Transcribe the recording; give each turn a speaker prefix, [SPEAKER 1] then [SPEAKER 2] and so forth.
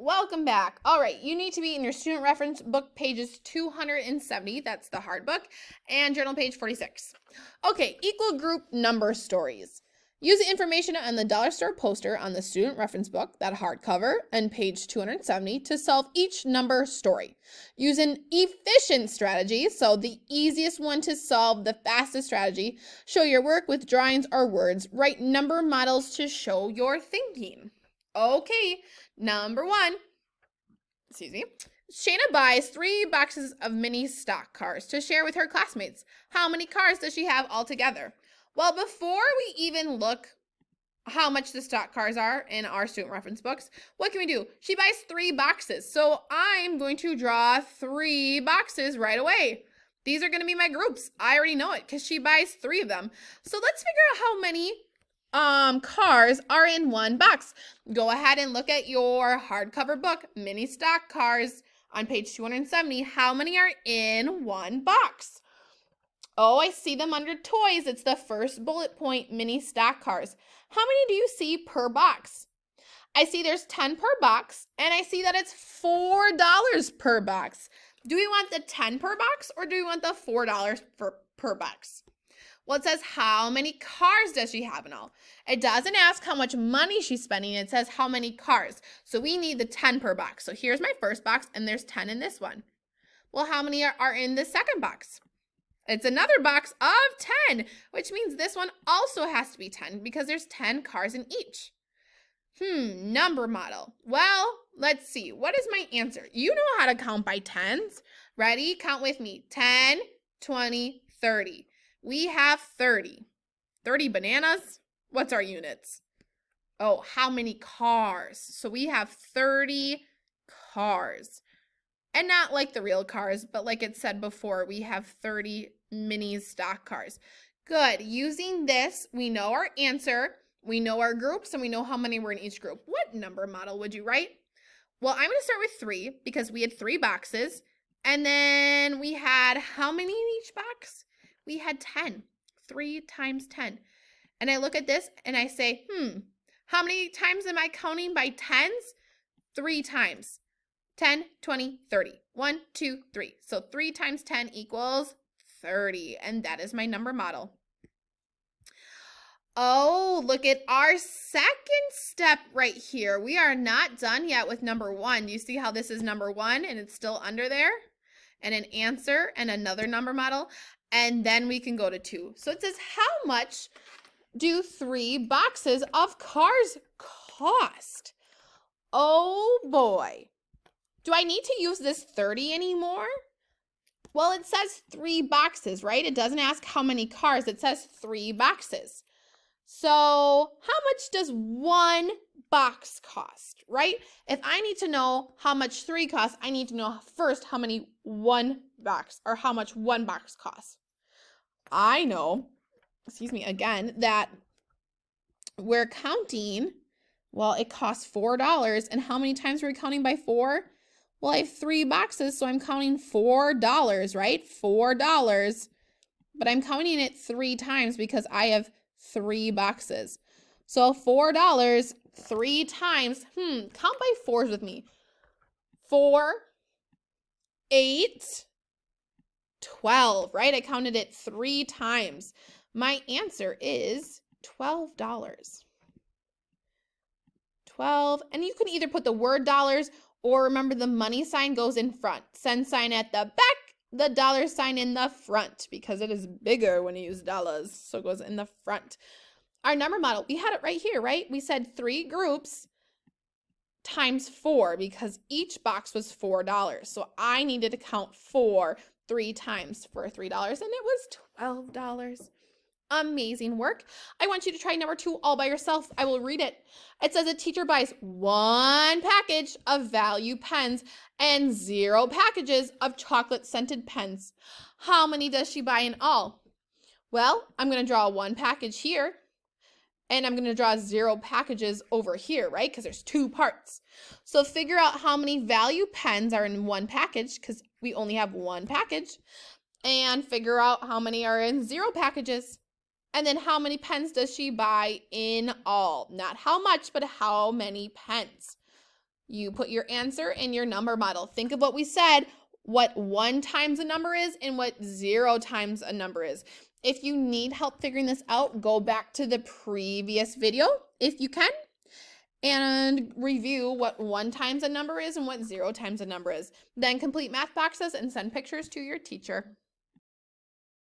[SPEAKER 1] welcome back. All right, you need to be in your student reference book pages 270, that's the hard book, and journal page 46. Okay, equal group number stories. Use the information on the dollar store poster on the student reference book, that hardcover, and page 270 to solve each number story. Use an efficient strategy, so the easiest one to solve, the fastest strategy. Show your work with drawings or words. Write number models to show your thinking. Okay, number one. Shayna buys 3 boxes of mini stock cars to share with her classmates. How many cars does she have altogether? Well, before we even look how much the stock cars are in our student reference books, what can we do? She buys 3 boxes. So I'm going to draw 3 boxes right away. These are going to be my groups. I already know it because she buys 3 of them. So let's figure out how many cars are in one box. Go ahead and look at your hardcover book, Mini Stock Cars, on page 270. How many are in one box? Oh, I see them under toys. It's the first bullet point, Mini Stock Cars. How many do you see per box? I see there's 10 per box, and I see that it's $4 per box. Do we want the 10 per box, or do we want the $4 per box? Well, it says how many cars does she have in all? It doesn't ask how much money she's spending. It says how many cars. So we need the 10 per box. So here's my first box, and there's 10 in this one. Well, how many are in the second box? It's another box of 10, which means this one also has to be 10 because there's 10 cars in each. Number model. Well, let's see. What is my answer? You know how to count by tens. Ready? Count with me. 10, 20, 30. We have 30. 30 bananas? What's our units? Oh, how many cars? So we have 30 cars. And not like the real cars, but like it said before, we have 30 mini stock cars. Good. Using this, we know our answer, we know our groups, and we know how many were in each group. What number model would you write? Well, I'm going to start with 3 because we had 3 boxes. And then we had how many in each box? We had 10. 3 times 10. And I look at this and I say, how many times am I counting by tens? 3 times. 10, 20, 30. 1, 2, 3. So 3 times 10 equals 30. And that is my number model. Oh, look at our second step right here. We are not done yet with number 1. Do you see how this is number 1 and it's still under there? And an answer and another number model. And then we can go to 2. So it says, how much do 3 boxes of cars cost? Oh boy. Do I need to use this 30 anymore? Well, it says 3 boxes, right? It doesn't ask how many cars. It says 3 boxes. So how much does 1 box cost, right? If I need to know how much 3 costs, I need to know first how many 1 box or how much 1 box costs. I know, again, that we're counting, well, it costs $4. And how many times are we counting by 4? Well, I have 3 boxes, so I'm counting $4, right? $4. But I'm counting it 3 times because I have 3 boxes. So $4, 3 times, count by 4s with me. 4, 8, 12, right? I counted it 3 times. My answer is $12. 12, and you can either put the word dollars or remember the money sign goes in front. Cent sign at the back, the dollar sign in the front because it is bigger when you use dollars, so it goes in the front. Our number model, we had it right here, right? We said 3 groups times 4 because each box was $4. So I needed to count 4 3 times for $3, and it was $12. Amazing work. I want you to try number 2 all by yourself. I will read it. It says a teacher buys 1 package of value pens and 0 packages of chocolate scented pens. How many does she buy in all? Well, I'm going to draw 1 package here, and I'm going to draw 0 packages over here, right? Because there's 2 parts. So figure out how many value pens are in 1 package because we only have 1 package, and figure out how many are in 0 packages. And then how many pens does she buy in all? Not how much, but how many pens. You put your answer in your number model. Think of what we said, what 1 times a number is and what 0 times a number is. If you need help figuring this out, go back to the previous video if you can and review what 1 times a number is and what 0 times a number is. Then complete math boxes and send pictures to your teacher.